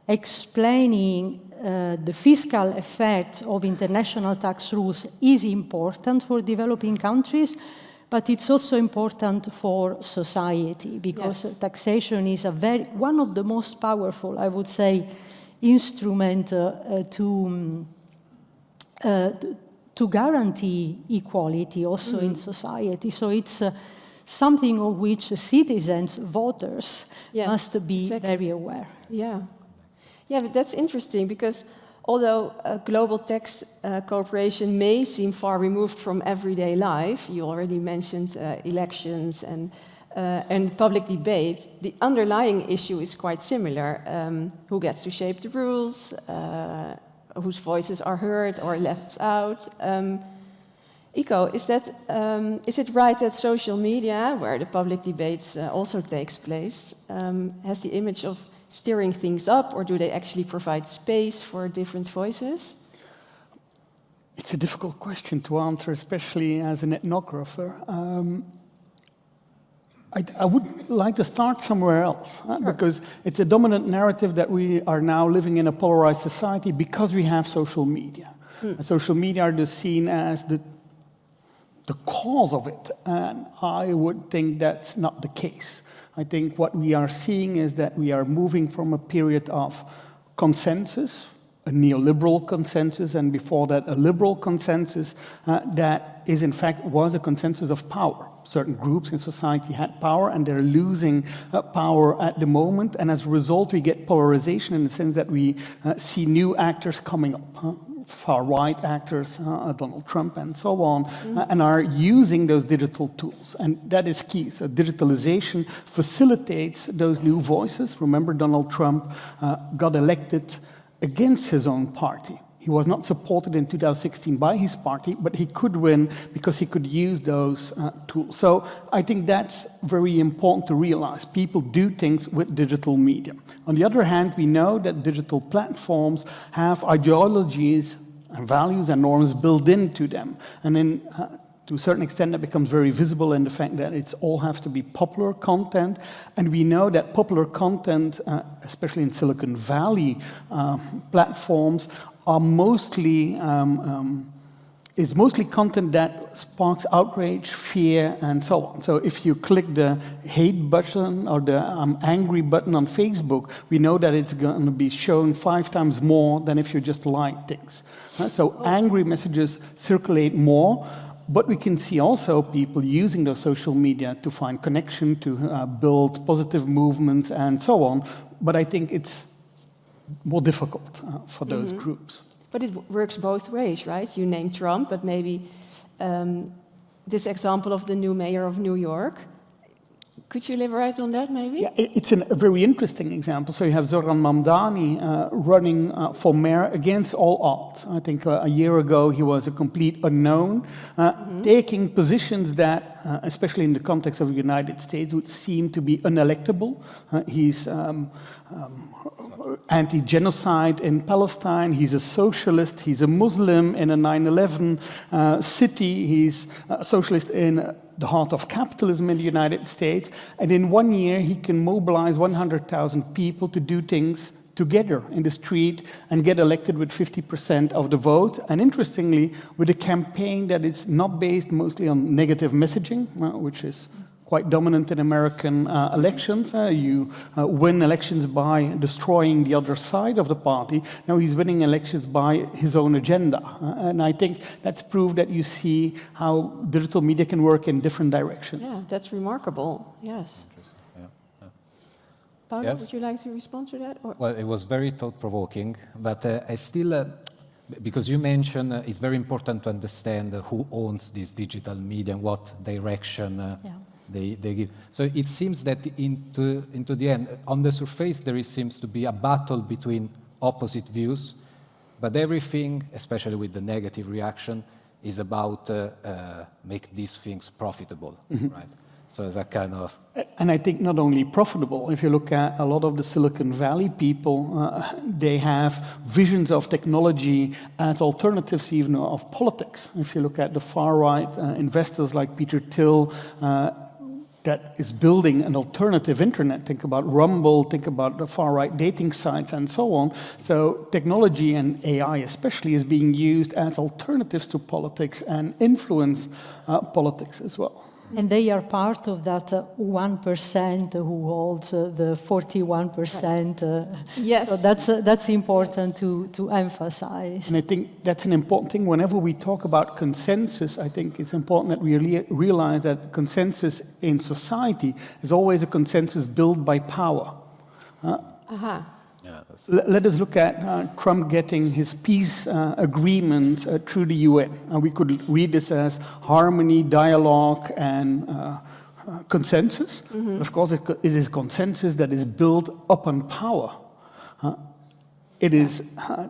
explaining the fiscal effect of international tax rules is important for developing countries, but it's also important for society because taxation is one of the most powerful, I would say, instrument to guarantee equality also in society. So it's something of which citizens, voters, must be very aware. Yeah. Yeah, but that's interesting because although global tech cooperation may seem far removed from everyday life, you already mentioned elections and public debate, the underlying issue is quite similar. Who gets to shape the rules, whose voices are heard or left out. Iko, is it right that social media, where the public debates also takes place, has the image of steering things up, or do they actually provide space for different voices? It's a difficult question to answer, especially as an ethnographer. I would like to start somewhere else, because it's a dominant narrative that we are now living in a polarized society because we have social media. Social media are just seen as the cause of it, and I would think that's not the case. I think what we are seeing is that we are moving from a period of consensus, a neoliberal consensus, and before that a liberal consensus that is in fact was a consensus of power. Certain groups in society had power and they're losing power at the moment, and as a result we get polarization in the sense that we see new actors coming up. Far-right actors, Donald Trump and so on, and are using those digital tools. And that is key. So digitalization facilitates those new voices. Remember, Donald Trump got elected against his own party. He was not supported in 2016 by his party, but he could win because he could use those tools. So I think that's very important to realize. People do things with digital media. On the other hand, we know that digital platforms have ideologies and values and norms built into them. And then to a certain extent, that becomes very visible in the fact that it all has to be popular content. And we know that popular content, especially in Silicon Valley platforms, are mostly is mostly content that sparks outrage, fear, and so on. So if you click the hate button or the angry button on Facebook, we know that it's going to be shown 5 times more than if you just like things. So angry messages circulate more, but we can see also people using those social media to find connection, to build positive movements, and so on. But I think it's more difficult for those groups. But it works both ways, right? You named Trump, but maybe this example of the new mayor of New York. Could you elaborate on that, maybe? Yeah, it's a very interesting example. So you have Zoran Mamdani running for mayor against all odds. I think a year ago he was a complete unknown, taking positions that, especially in the context of the United States, would seem to be unelectable. He's anti-genocide in Palestine, he's a socialist, he's a Muslim in a 9/11 city, he's a socialist in the heart of capitalism in the United States, and in 1 year he can mobilize 100,000 people to do things together in the street and get elected with 50% of the vote. And interestingly, with a campaign that is not based mostly on negative messaging, which is quite dominant in American elections. You win elections by destroying the other side of the party. Now he's winning elections by his own agenda. And I think that's proof that you see how digital media can work in different directions. Yeah, that's remarkable, yes. Paolo, Yes. would you like to respond to that? Or? Well, it was very thought-provoking, but I still, because you mentioned it's very important to understand who owns this digital media and what direction they give. So it seems that into the end, on the surface, there seems to be a battle between opposite views, but everything, especially with the negative reaction, is about make these things profitable, right? So it's a kind of... And I think not only profitable, if you look at a lot of the Silicon Valley people, they have visions of technology as alternatives even of politics. If you look at the far-right investors like Peter Thiel, that is building an alternative internet. Think about Rumble, think about the far-right dating sites and so on. So technology and AI especially is being used as alternatives to politics and influence politics as well. And they are part of that 1% who holds the 41%. Yes. So that's important to emphasize. And I think that's an important thing. Whenever we talk about consensus, I think it's important that we realize that consensus in society is always a consensus built by power. Let us look at Trump getting his peace agreement through the UN. We could read this as harmony, dialogue, and consensus. But of course, it is consensus that is built upon power. It is a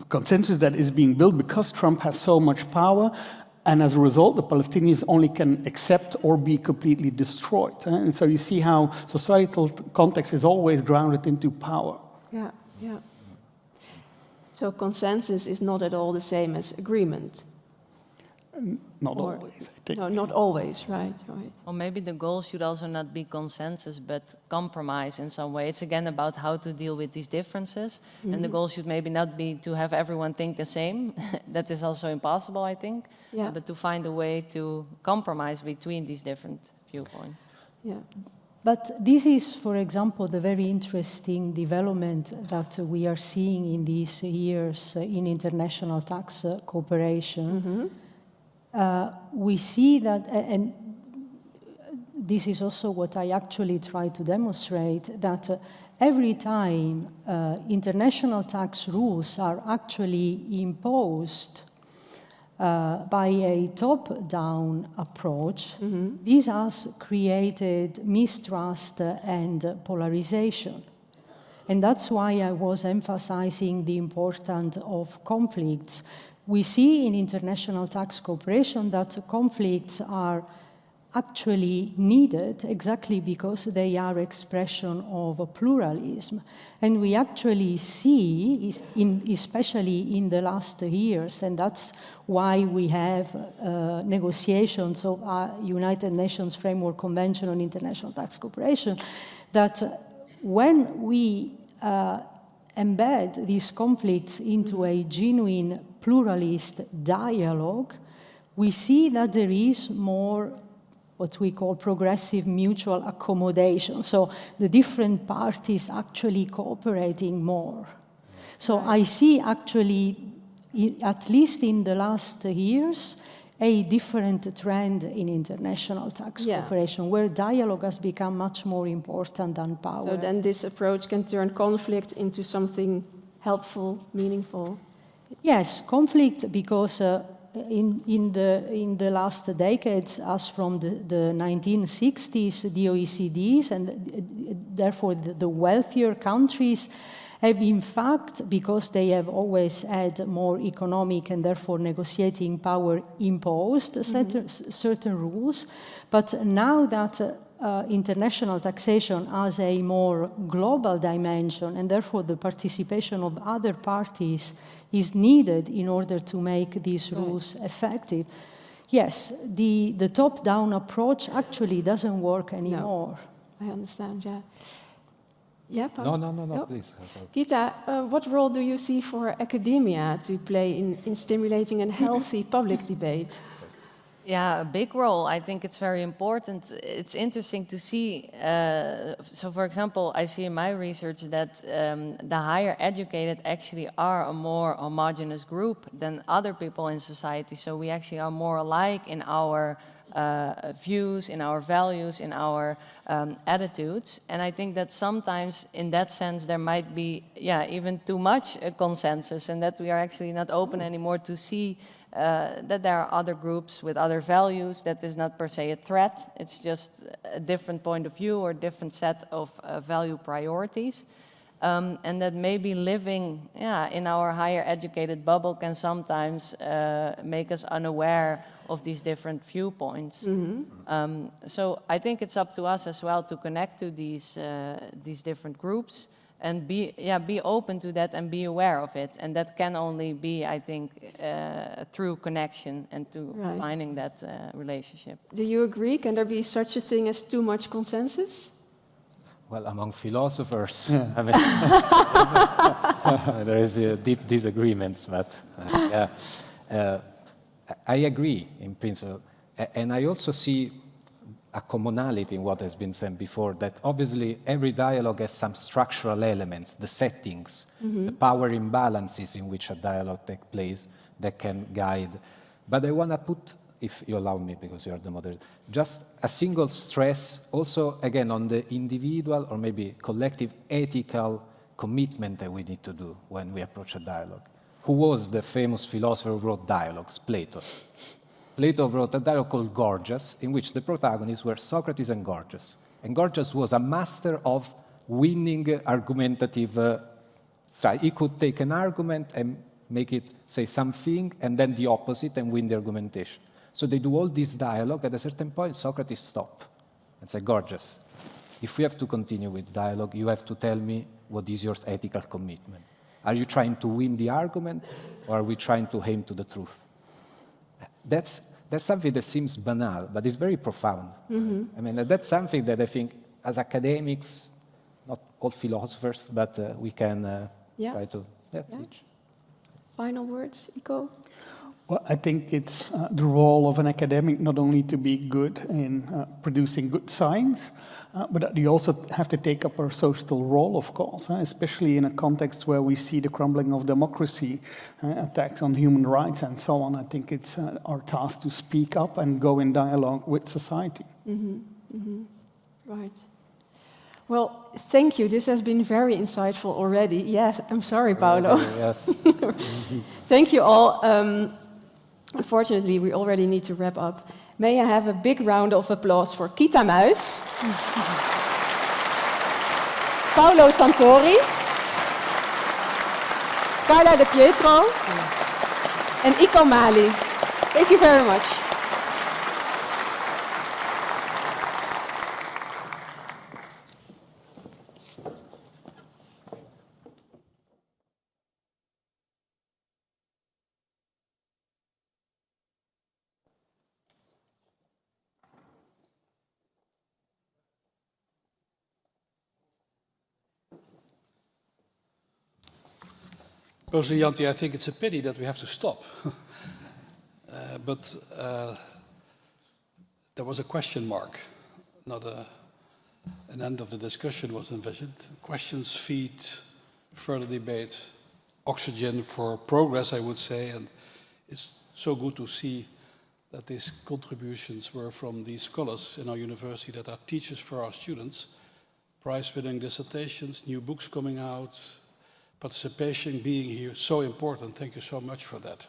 consensus that is being built because Trump has so much power, and as a result, the Palestinians only can accept or be completely destroyed. And so you see how societal context is always grounded into power. Yeah, yeah. So consensus is not at all the same as agreement. Not always, I think. No, not always, right. Or maybe the goal should also not be consensus, but compromise in some way. It's again about how to deal with these differences. And the goal should maybe not be to have everyone think the same. That is also impossible, I think. Yeah. But to find a way to compromise between these different viewpoints. Yeah. But this is, for example, the very interesting development that we are seeing in these years in international tax cooperation. We see that, and this is also what I actually try to demonstrate, that every time international tax rules are actually imposed by a top-down approach, this has created mistrust and polarization. And that's why I was emphasizing the importance of conflicts. We see in international tax cooperation that conflicts are actually needed exactly because they are expression of pluralism. And we actually see, especially in the last years, and that's why we have negotiations of United Nations Framework Convention on International Tax Cooperation, that when we embed these conflicts into a genuine pluralist dialogue, we see that there is more what we call progressive mutual accommodation. So the different parties actually cooperating more. So I see actually, at least in the last years, a different trend in international tax cooperation, where dialogue has become much more important than power. So then this approach can turn conflict into something helpful, meaningful. Yes, conflict, because in the last decades, as from the 1960s, the OECDs and therefore the wealthier countries have in fact, because they have always had more economic and therefore negotiating power, imposed certain rules. But now that international taxation has a more global dimension, and therefore the participation of other parties is needed in order to make these rules effective. Yes, the top-down approach actually doesn't work anymore. No, I understand, yeah. Yeah, Paul? No, please. Gita, what role do you see for academia to play in stimulating a healthy public debate? Yeah, a big role. I think it's very important. It's interesting to see. So, for example, I see in my research that the higher educated actually are a more homogeneous group than other people in society. So we actually are more alike in our views, in our values, in our attitudes. And I think that sometimes, in that sense, there might be, even too much consensus, and that we are actually not open anymore to see that there are other groups with other values. That is not per se a threat. It's just a different point of view or a different set of value priorities. And that maybe living in our higher educated bubble can sometimes make us unaware of these different viewpoints. So I think it's up to us as well to connect to these different groups and be open to that and be aware of it. And that can only be, I think, through connection and to finding that relationship. Do you agree? Can there be such a thing as too much consensus? Well, among philosophers, I mean, there is deep disagreements, but I agree in principle. And I also see a commonality in what has been said before, that obviously every dialogue has some structural elements, the settings, the power imbalances in which a dialogue takes place that can guide. But I want to put, if you allow me, because you are the moderator, just a single stress also, again, on the individual or maybe collective ethical commitment that we need to do when we approach a dialogue. Who was the famous philosopher who wrote dialogues? Plato. Plato wrote a dialogue called Gorgias, in which the protagonists were Socrates and Gorgias. And Gorgias was a master of winning argumentative side. He could take an argument and make it say something, and then the opposite, and win the argumentation. So they do all this dialogue. At a certain point, Socrates stopped and said, Gorgias, if we have to continue with dialogue, you have to tell me what is your ethical commitment. Are you trying to win the argument, or are we trying to aim to the truth? That's something that seems banal, but it's very profound. I mean, that's something that I think, as academics, not all philosophers, but we can try to teach. Final words, Iko? Well, I think it's the role of an academic not only to be good in producing good science, but that you also have to take up a social role, of course, especially in a context where we see the crumbling of democracy, attacks on human rights and so on. I think it's our task to speak up and go in dialogue with society. Right. Well, thank you. This has been very insightful already. Yes, I'm sorry, Paolo. Yes. Thank you all. Unfortunately, we already need to wrap up. May I have a big round of applause for Kita Muis, Paolo Santori, Carla De Pietro, and Iko Mali. Thank you very much. Personally, Janti, I think it's a pity that we have to stop. But there was a question mark, not an end of the discussion was envisioned. Questions feed further debate, oxygen for progress, I would say, and it's so good to see that these contributions were from these scholars in our university that are teachers for our students, prize-winning dissertations, new books coming out, participation, being here, so important. Thank you so much for that.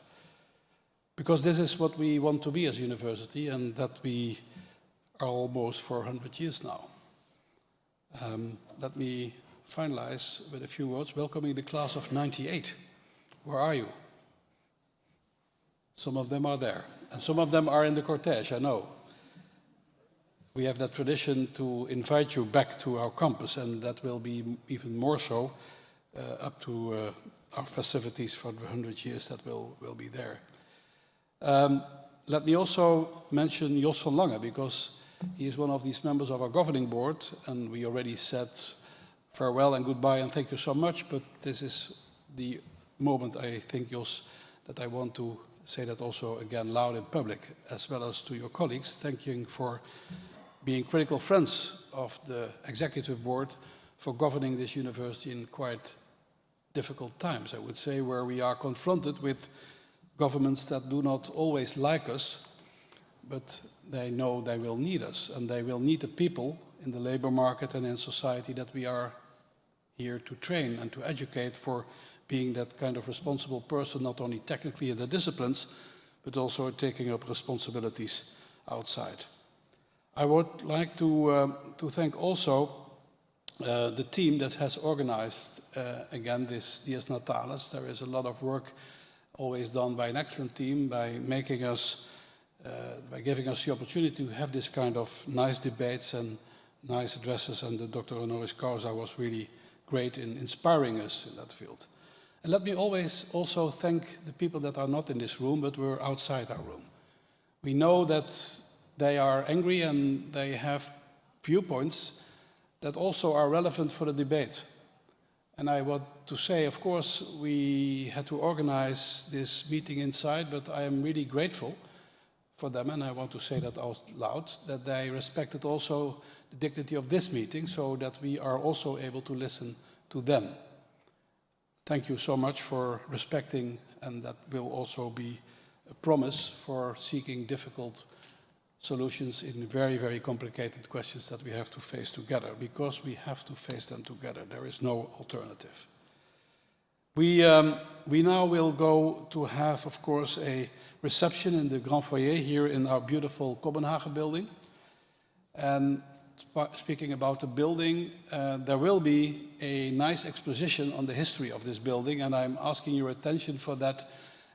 Because this is what we want to be as a university, and that we are almost for 100 years now. Let me finalize with a few words, welcoming the class of 98. Where are you? Some of them are there, and some of them are in the cortege, I know. We have that tradition to invite you back to our campus, and that will be even more so up to our festivities for the 100 years that will be there. Let me also mention Jos van Lange, because he is one of these members of our governing board, and we already said farewell and goodbye and thank you so much, but this is the moment, I think, Jos, that I want to say that also again loud in public, as well as to your colleagues, thanking for being critical friends of the executive board for governing this university in quite difficult times, I would say, where we are confronted with governments that do not always like us, but they know they will need us, and they will need the people in the labor market and in society that we are here to train and to educate for being that kind of responsible person, not only technically in the disciplines, but also taking up responsibilities outside. I would like to thank also the team that has organized, again, this Dies Natalis. There is a lot of work always done by an excellent team by making us, by giving us the opportunity to have this kind of nice debates and nice addresses, and the Dr. Honoris Causa was really great in inspiring us in that field. And let me always also thank the people that are not in this room, but were outside our room. We know that they are angry and they have viewpoints that also are relevant for the debate. And I want to say, of course, we had to organize this meeting inside, but I am really grateful for them, and I want to say that out loud, that they respected also the dignity of this meeting so that we are also able to listen to them. Thank you so much for respecting, and that will also be a promise for seeking difficult solutions in very, very complicated questions that we have to face together, because we have to face them together. There is no alternative. We now will go to have, of course, a reception in the Grand Foyer here in our beautiful Copenhagen building. And speaking about the building, there will be a nice exposition on the history of this building, and I'm asking your attention for that.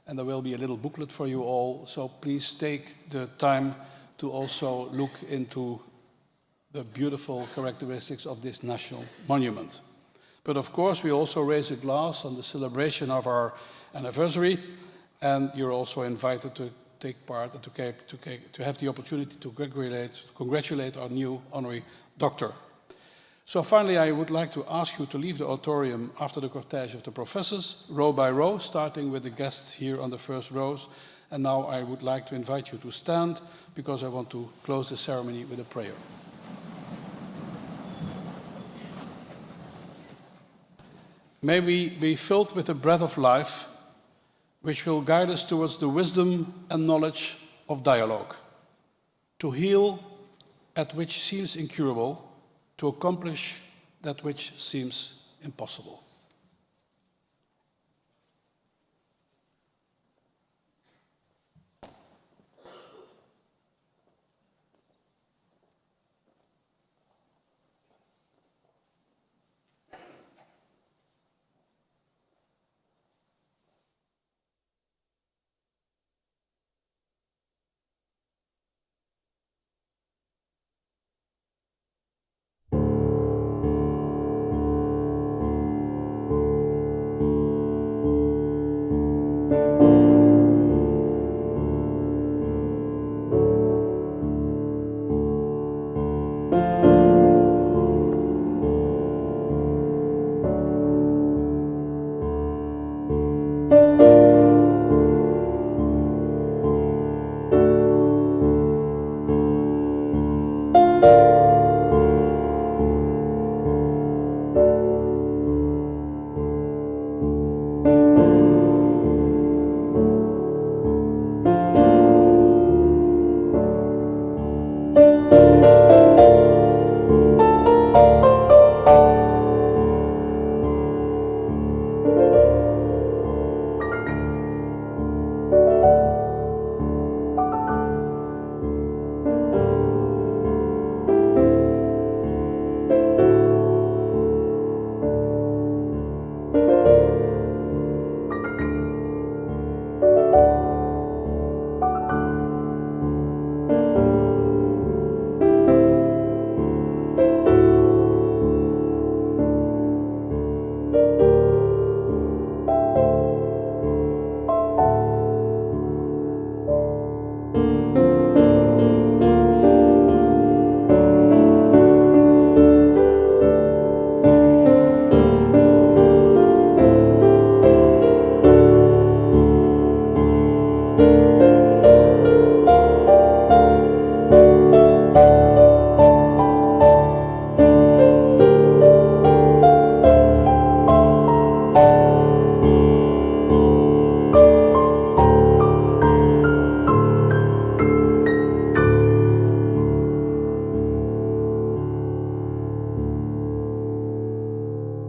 And there will be a little booklet for you all, so please take the time to also look into the beautiful characteristics of this national monument. But of course, we also raise a glass on the celebration of our anniversary, and you're also invited to take part and to have the opportunity to congratulate our new honorary doctor. So finally, I would like to ask you to leave the auditorium after the cortege of the professors, row by row, starting with the guests here on the first rows. And now I would like to invite you to stand, because I want to close the ceremony with a prayer. May we be filled with the breath of life, which will guide us towards the wisdom and knowledge of dialogue, to heal at which seems incurable, to accomplish that which seems impossible.